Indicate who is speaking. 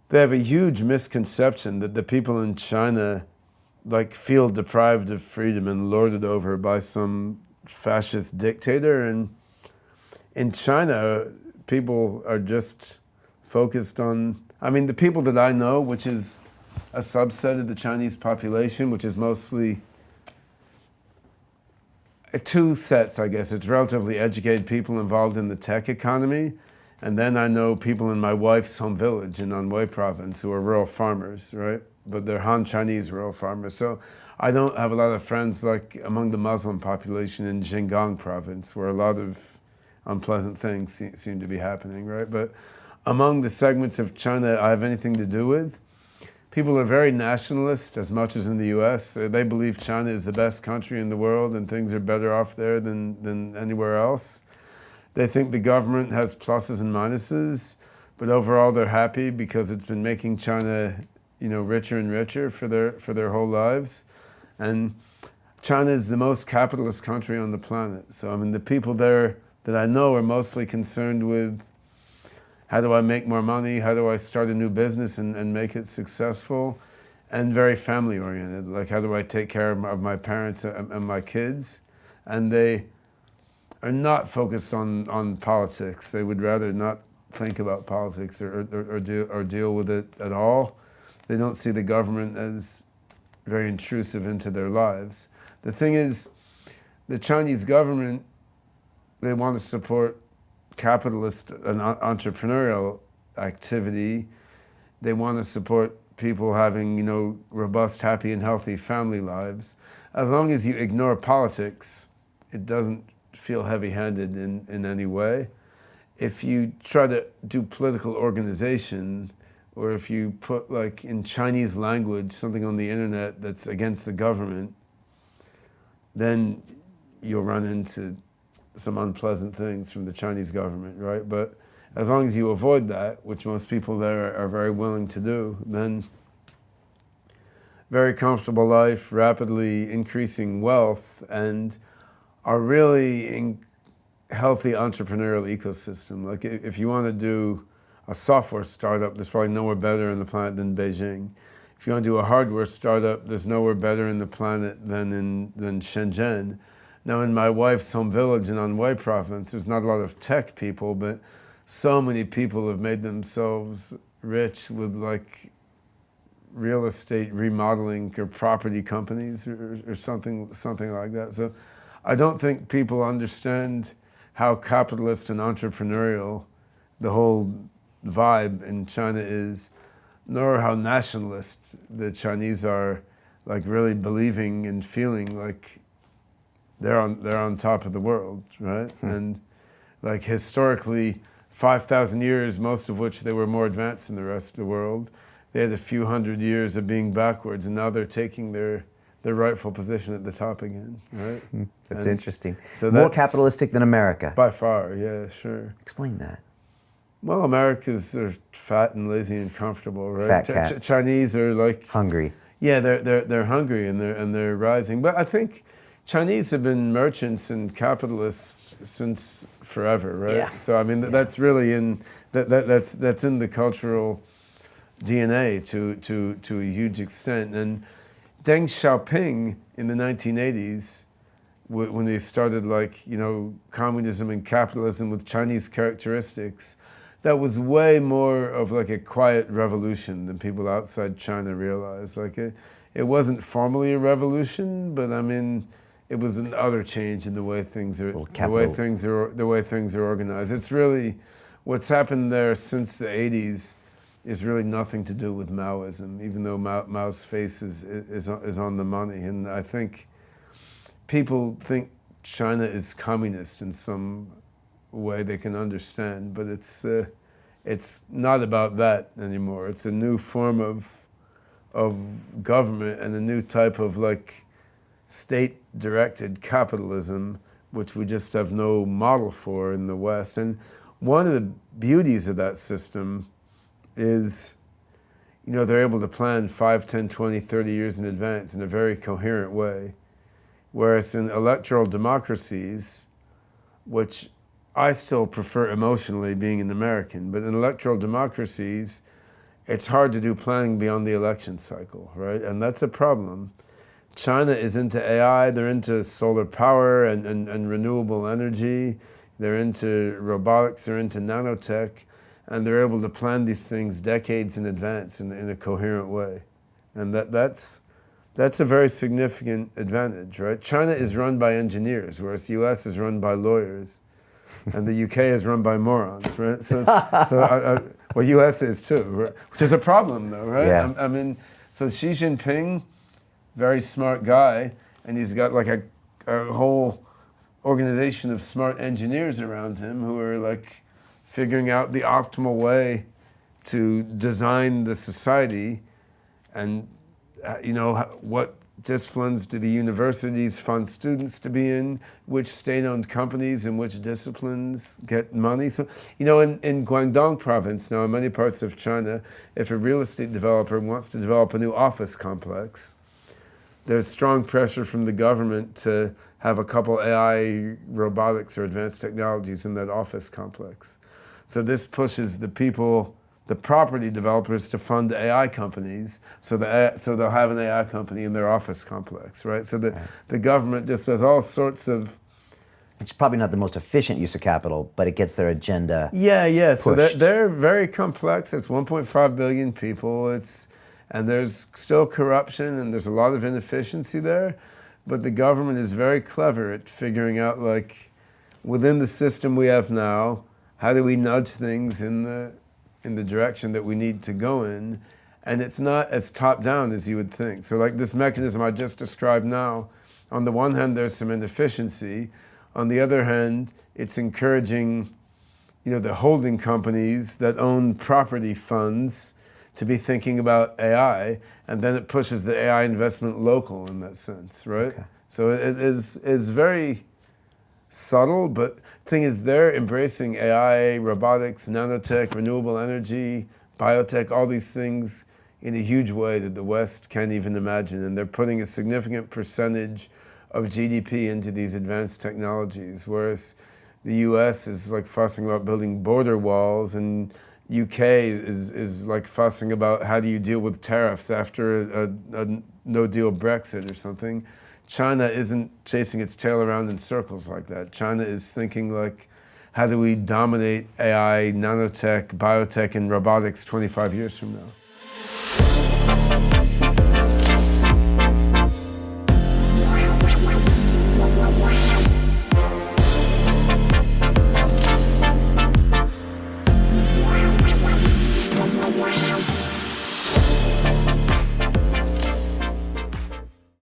Speaker 1: They have a huge misconception that the people in China like feel deprived of freedom and lorded over by some fascist dictator. And in China, people are just focused on, I mean, the people that I know, which is a subset of the Chinese population, which is mostly two sets, I guess. It's relatively educated people involved in the tech economy. And then I know people in my wife's home village in Anhui province who are rural farmers, right? But they're Han Chinese rural farmers. So I don't have a lot of friends like among the Muslim population in Xinjiang province, where a lot of unpleasant things seem to be happening, right? But among the segments of China I have anything to do with, people are very nationalist, as much as in the US. They believe China is the best country in the world and things are better off there than anywhere else. They think the government has pluses and minuses, but overall they're happy because it's been making China, richer and richer for their whole lives. And China is the most capitalist country on the planet. So I mean, the people there that I know are mostly concerned with how do I make more money, how do I start a new business and make it successful, and very family oriented. Like how do I take care of my parents and my kids, and they are not focused on politics. They would rather not think about politics or deal with it at all. They don't see the government as very intrusive into their lives. The thing is, the Chinese government, they want to support capitalist and entrepreneurial activity. They want to support people having, robust, happy, and healthy family lives. As long as you ignore politics, it doesn't feel heavy-handed in any way. If you try to do political organization, or if you put like in Chinese language something on the internet that's against the government, then you'll run into some unpleasant things from the Chinese government, right? But as long as you avoid that, which most people there are very willing to do, then very comfortable life, rapidly increasing wealth, and a really healthy entrepreneurial ecosystem. Like if you want to do a software startup, there's probably nowhere better on the planet than Beijing. If you want to do a hardware startup, there's nowhere better in the planet than Shenzhen. Now in my wife's home village in Anhui province, there's not a lot of tech people, but so many people have made themselves rich with like real estate remodeling or property companies or something like that. So I don't think people understand how capitalist and entrepreneurial the whole vibe in China is, nor how nationalist the Chinese are, like really believing and feeling like they're on top of the world, right? And like historically, 5,000 years, most of which they were more advanced than the rest of the world. They had a few hundred years of being backwards, and now they're taking their rightful position at the top again, right?
Speaker 2: That's interesting.
Speaker 1: So
Speaker 2: more capitalistic than America.
Speaker 1: By far, yeah, sure.
Speaker 2: Explain that.
Speaker 1: Well, Americans are fat and lazy and comfortable, right?
Speaker 2: Fat cats.
Speaker 1: Chinese are like
Speaker 2: hungry.
Speaker 1: Yeah, they're hungry and they're rising. But I think Chinese have been merchants and capitalists since forever, right?
Speaker 2: Yeah.
Speaker 1: So I mean, that's really that's in the cultural DNA to a huge extent. And Deng Xiaoping in the 1980s, when they started communism and capitalism with Chinese characteristics, that was way more of like a quiet revolution than people outside China realized. Like it wasn't formally a revolution, but I mean, it was an utter change in the way things are the way things are organized. It's really what's happened there since the 80s is really nothing to do with Maoism, even though Mao's face is on the money. And I think people think China is communist in some way they can understand, but it's not about that anymore. It's a new form of government and a new type of like state-directed capitalism, which we just have no model for in the West. And one of the beauties of that system is, they're able to plan 5, 10, 20, 30 years in advance in a very coherent way. Whereas in electoral democracies, which I still prefer emotionally being an American, but in electoral democracies, it's hard to do planning beyond the election cycle, right? And that's a problem. China is into AI, they're into solar power and renewable energy, they're into robotics, they're into nanotech, and they're able to plan these things decades in advance in a coherent way. And that's a very significant advantage, right? China is run by engineers, whereas the US is run by lawyers, and the UK is run by morons, right? Well, US is too, right? Which is a problem though, right?
Speaker 2: Yeah.
Speaker 1: I mean, so Xi Jinping, very smart guy, and he's got like a whole organization of smart engineers around him who are like figuring out the optimal way to design the society, and what disciplines do the universities fund students to be in, which state-owned companies and which disciplines get money. So, in Guangdong province now, in many parts of China, if a real estate developer wants to develop a new office complex, there's strong pressure from the government to have a couple AI, robotics, or advanced technologies in that office complex. So this pushes the property developers to fund AI companies, so they'll have an AI company in their office complex, right? So the government just does all sorts of...
Speaker 2: It's probably not the most efficient use of capital, but it gets their agenda
Speaker 1: Yeah. So
Speaker 2: pushed.
Speaker 1: they're very complex. It's 1.5 billion people. And there's still corruption and there's a lot of inefficiency there. But the government is very clever at figuring out, like, within the system we have now, how do we nudge things in the direction that we need to go in? And it's not as top-down as you would think. So like this mechanism I just described now, on the one hand, there's some inefficiency. On the other hand, it's encouraging, the holding companies that own property funds to be thinking about AI, and then it pushes the AI investment local in that sense, right?
Speaker 2: Okay.
Speaker 1: So it is very subtle, but the thing is they're embracing AI, robotics, nanotech, renewable energy, biotech, all these things in a huge way that the West can't even imagine, and they're putting a significant percentage of GDP into these advanced technologies, whereas the US is like fussing about building border walls, and UK is like fussing about how do you deal with tariffs after a no-deal Brexit or something. China isn't chasing its tail around in circles like that. China is thinking like, how do we dominate AI, nanotech, biotech, and robotics 25 years from now?